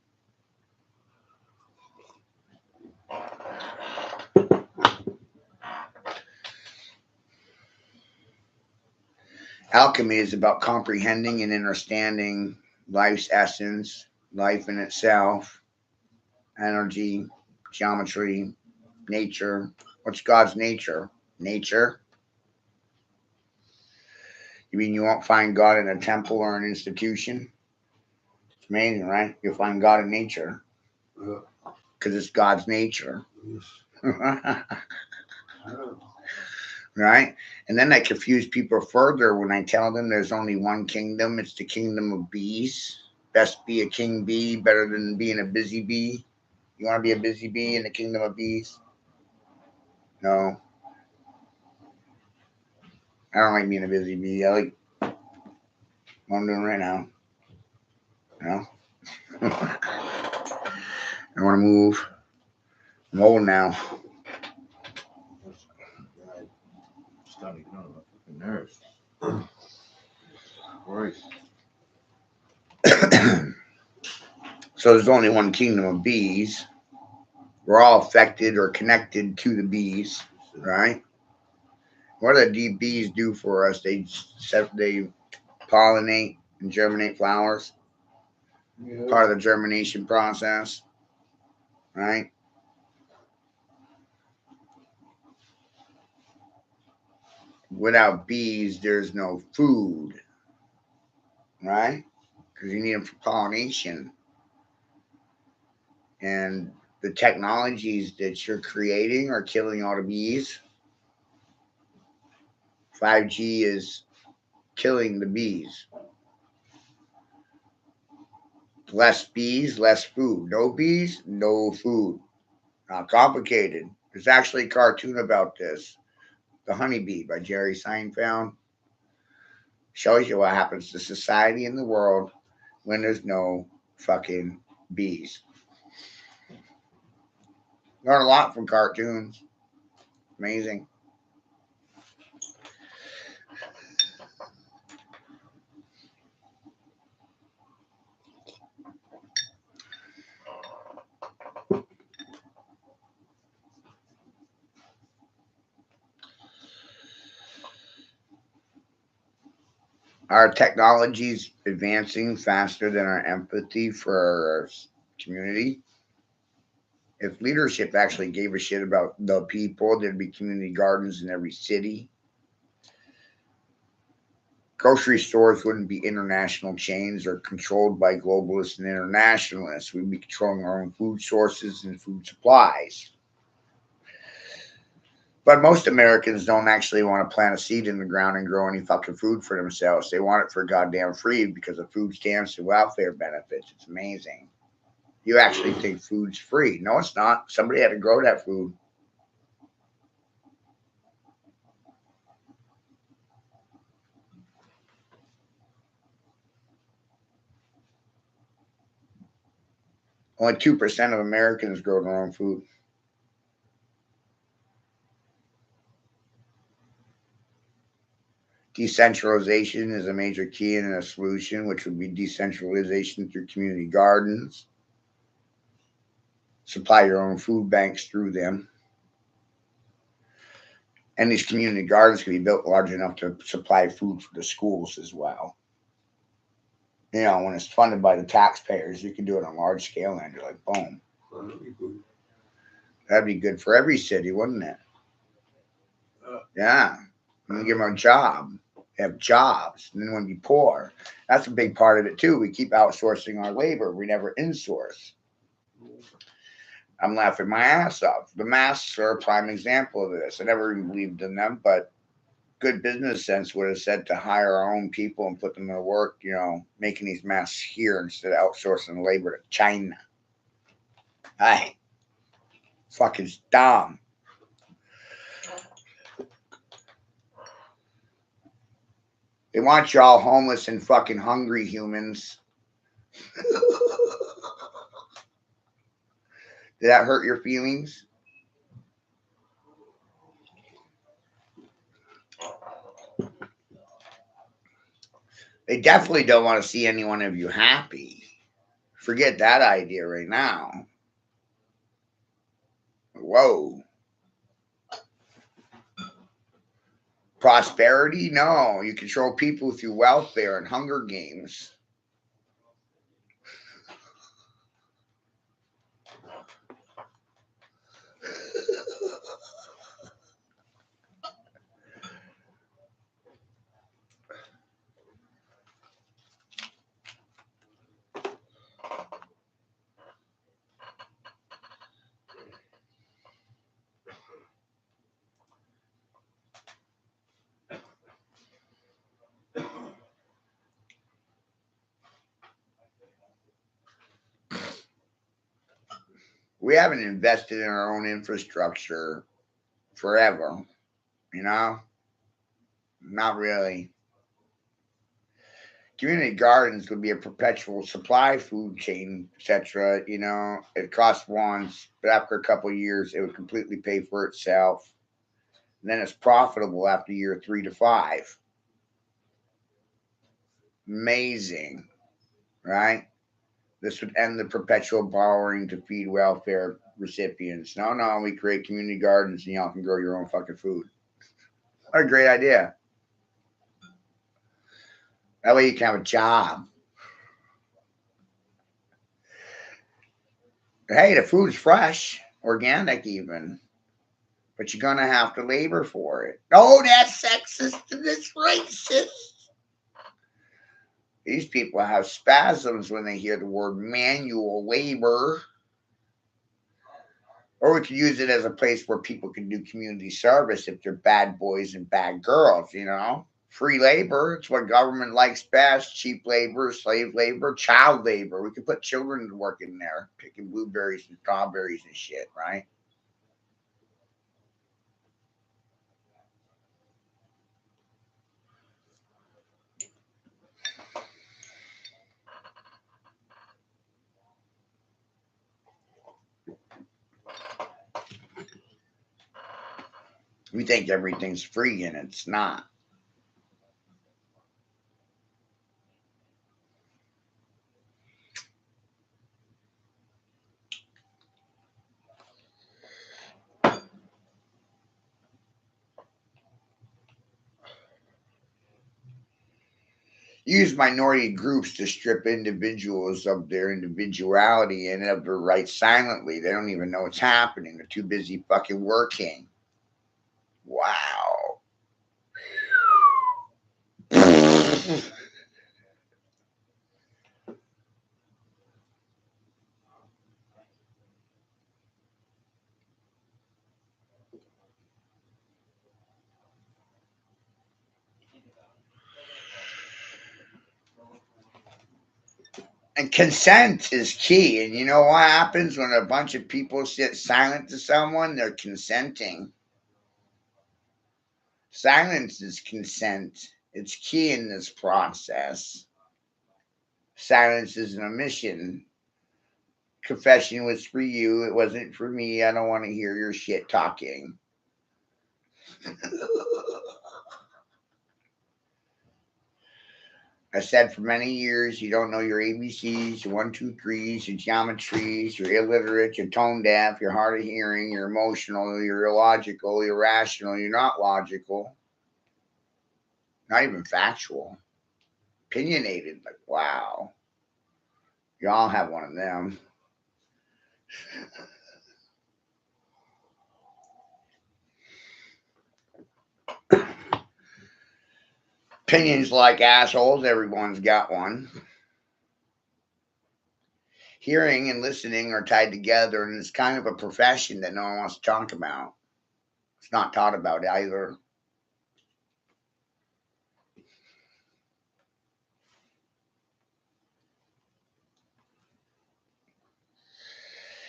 S1: Alchemy is about comprehending and understanding life's essence, life in itself, energy, geometry, nature. What's God's nature? Nature. You mean you won't find God in a temple or an institution? It's amazing, right? You'll find God in nature
S2: Yeah.
S1: because it's God's nature.
S2: Yes.
S1: Right? And then I confuse people further when I tell them there's only one kingdom. It's the kingdom of bees. Best be a king bee, better than being a busy bee. You want to be a busy bee in the kingdom of bees? No. I don't like being a busy bee. I like what I'm doing right now. You know? I want to move. I'm old now.
S5: Starting to get on my fucking nerves. Christ.
S1: So there's only one kingdom of bees. We're all affected or connected to the bees, right? What do the bees do for us? They pollinate and germinate flowers.
S2: Yeah.
S1: Part of the germination process, right? Without bees, there's no food, right? Because you need them for pollination. And the technologies that you're creating are killing all the bees. 5G is killing the bees. Less bees, less food. No bees, no food. Not complicated. There's actually a cartoon about this. The Honeybee by Jerry Seinfeld. Shows you what happens to society and the world when there's no fucking bees. Learn a lot from cartoons. Amazing. Our technology's advancing faster than our empathy for our community. If leadership actually gave a shit about the people, there'd be community gardens in every city. Grocery stores wouldn't be international chains or controlled by globalists and internationalists. We'd be controlling our own food sources and food supplies. But most Americans don't actually want to plant a seed in the ground and grow any fucking food for themselves. They want it for goddamn free because of food stamps and welfare benefits. It's amazing. You actually think food's free. No, it's not. Somebody had to grow that food. Only 2% of Americans grow their own food. Decentralization is a major key in a solution, which would be decentralization through community gardens. Supply your own food banks through them. And these community gardens can be built large enough to supply food for the schools as well. You know, when it's funded by the taxpayers, you can do it on a large scale and you're like, boom.
S2: That'd be good.
S1: That'd be good for every city, wouldn't it? Yeah. You can give them a job. Have jobs, and then when be poor. That's a big part of it too. We keep outsourcing our labor. We never insource. I'm laughing my ass off. The masks are a prime example of this. I never even believed in them, but good business sense would have said to hire our own people and put them to work, you know, making these masks here instead of outsourcing labor to China. Hey, fucking dumb. They want you all homeless and fucking hungry humans. Did that hurt your feelings? They definitely don't want to see any one of you happy. Forget that idea right now. Whoa. Prosperity? No. You control people through welfare and Hunger Games. We haven't invested in our own infrastructure forever, you know? Not really. Community gardens would be a perpetual supply food chain, etc. You know, it costs once, but after a couple of years, it would completely pay for itself. And then it's profitable after year 3 to 5. Amazing, right? This would end the perpetual borrowing to feed welfare recipients. No, we create community gardens and y'all can grow your own fucking food. What a great idea. That way you can have a job. Hey, the food's fresh, organic even, but you're gonna have to labor for it. Oh, that's sexist and it's racist. These people have spasms when they hear the word manual labor. Or we could use it as a place where people can do community service if they're bad boys and bad girls, you know? Free labor, it's what government likes best. Cheap labor, slave labor, child labor. We could put children to work in there, picking blueberries and strawberries and shit, right? We think everything's free and it's not. Use minority groups to strip individuals of their individuality and of their rights silently. They don't even know what's happening. They're too busy fucking working. Wow. And consent is key. And you know what happens when a bunch of people sit silent to someone? They're consenting. Silence is consent. It's key in this process. Silence is an omission. Confession was for you. It wasn't for me. I don't want to hear your shit talking. I said for many years, you don't know your ABCs, your 1, 2, 3s, your geometries, you're illiterate, you're tone deaf, you're hard of hearing, you're emotional, you're illogical, you're rational, you're not logical, not even factual, opinionated. Like, wow, you all have one of them. Opinions like assholes, everyone's got one. Hearing and listening are tied together, and it's kind of a profession that no one wants to talk about. It's not taught about either.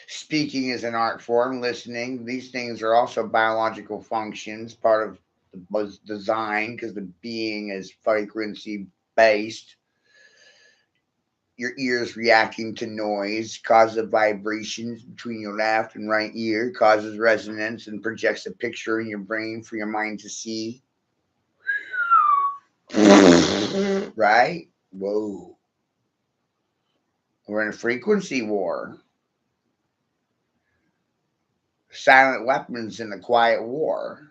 S1: Speaking is an art form, listening. These things are also biological functions, part of the design because the being is frequency based. Your ears reacting to noise causes vibrations between your left and right ear, causes resonance and projects a picture in your brain for your mind to see. Right? Whoa. We're in a frequency war. Silent weapons in the quiet war.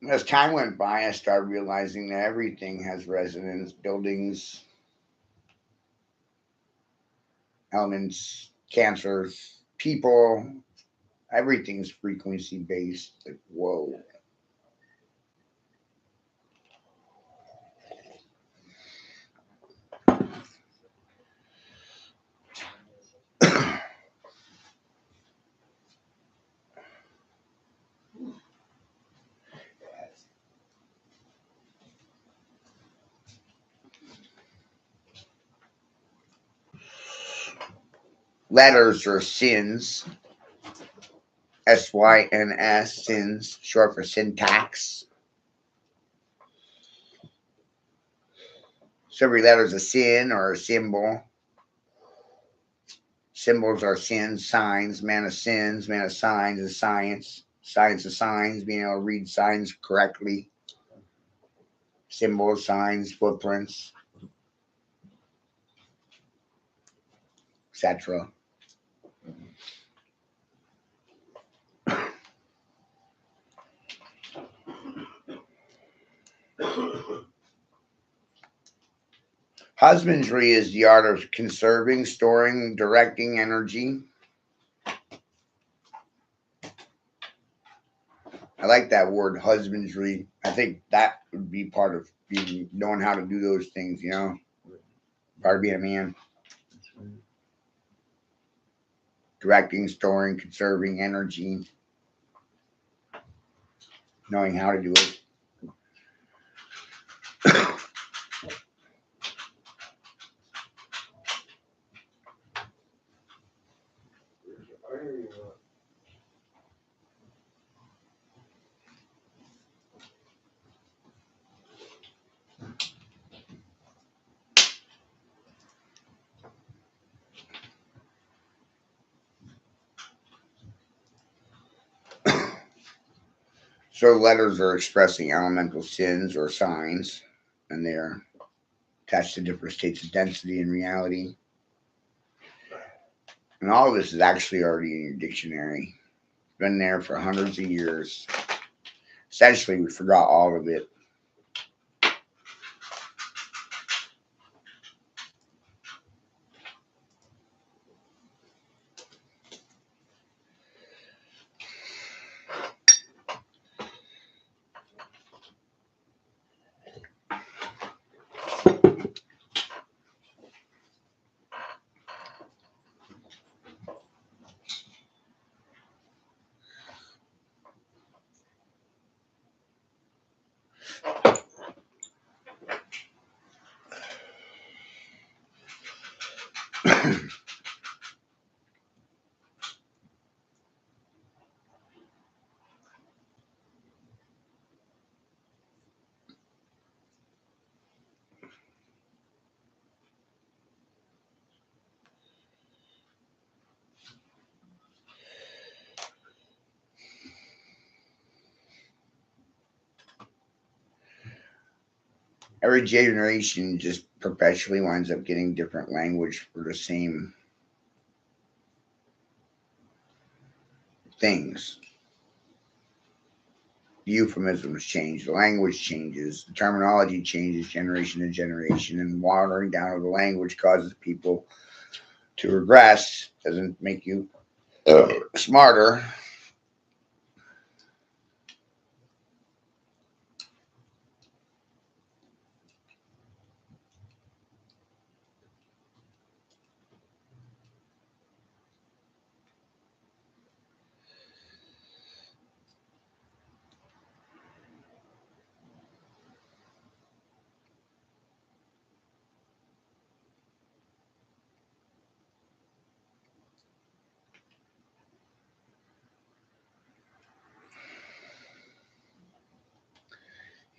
S1: As time went by, I started realizing that everything has resonance, buildings, elements, cancers, people, everything's frequency based. Like, whoa. Letters are sins. SYNS, sins, short for syntax. So every letter is a sin or a symbol. Symbols are sins, signs, man of sins, man of signs is science. Science of signs, being able to read signs correctly. Symbols, signs, footprints, etc. Husbandry is the art of conserving, storing, directing energy. I like that word, husbandry. I think that would be part of being, knowing how to do those things, you know, part of being a man. Directing, storing, conserving energy, knowing how to do it. So letters are expressing elemental sins or signs, and they're attached to different states of density and reality. And all of this is actually already in your dictionary. It's been there for hundreds of years. Essentially, we forgot all of it. Every generation just perpetually winds up getting different language for the same things. The euphemisms change, the language changes, the terminology changes generation to generation, and watering down of the language causes people to regress. Doesn't make you smarter.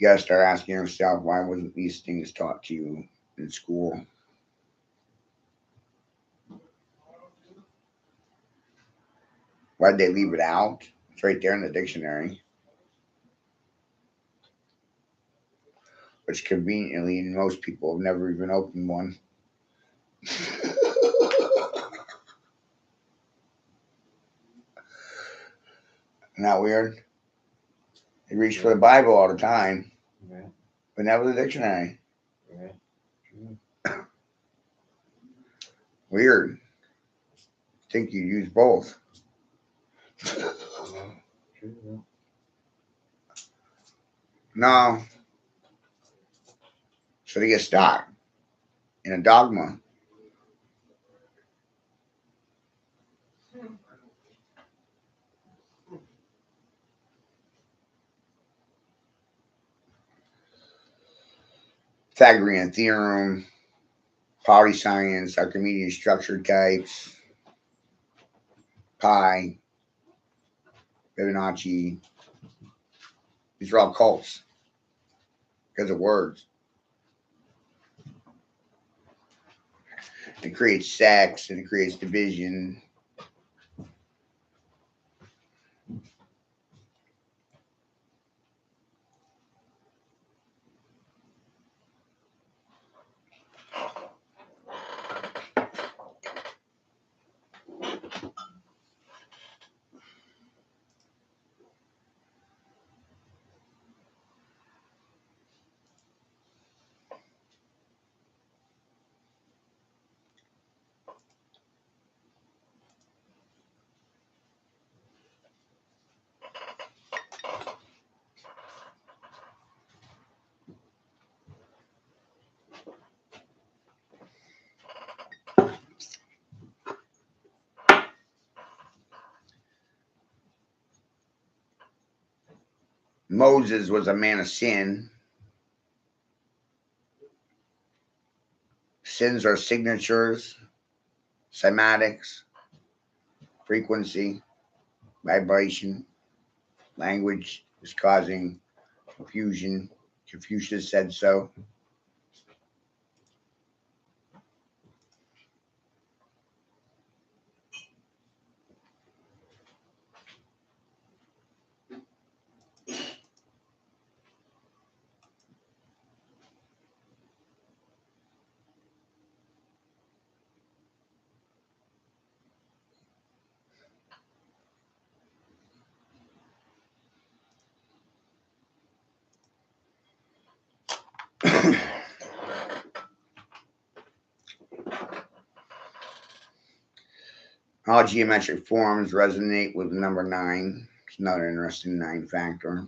S1: You gotta start asking yourself, why wasn't these things taught to you in school? Why'd they leave it out? It's right there in the dictionary, which conveniently most people have never even opened one. Isn't that weird? They reach for the Bible all the time,
S2: Yeah.
S1: but never the dictionary.
S2: Yeah.
S1: Weird. Think you use both. No. So they get stuck in a dogma. Pythagorean theorem, polyscience, Archimedean structure types. pi, Fibonacci. These are all cults because of words. It creates sex and it creates division. Moses was a man of sin. Sins are signatures, cymatics, frequency, vibration. Language is causing confusion. Confucius said so. All geometric forms resonate with number 9. It's another interesting 9 factor.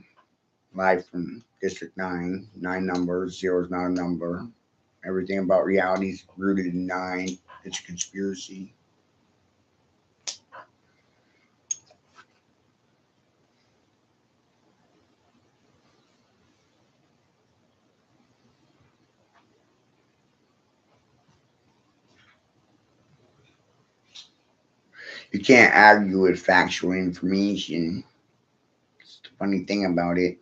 S1: Live from District 9. 9 numbers. 0 is not a number. Everything about reality is rooted in 9. It's a conspiracy. You can't argue with factual information. It's the funny thing about it.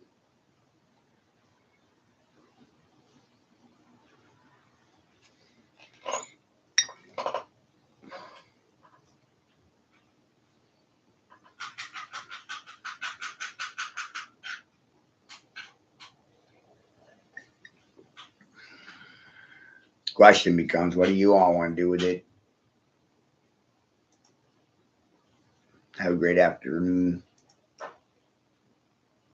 S1: Question becomes, what do you all want to do with it? Have a great afternoon.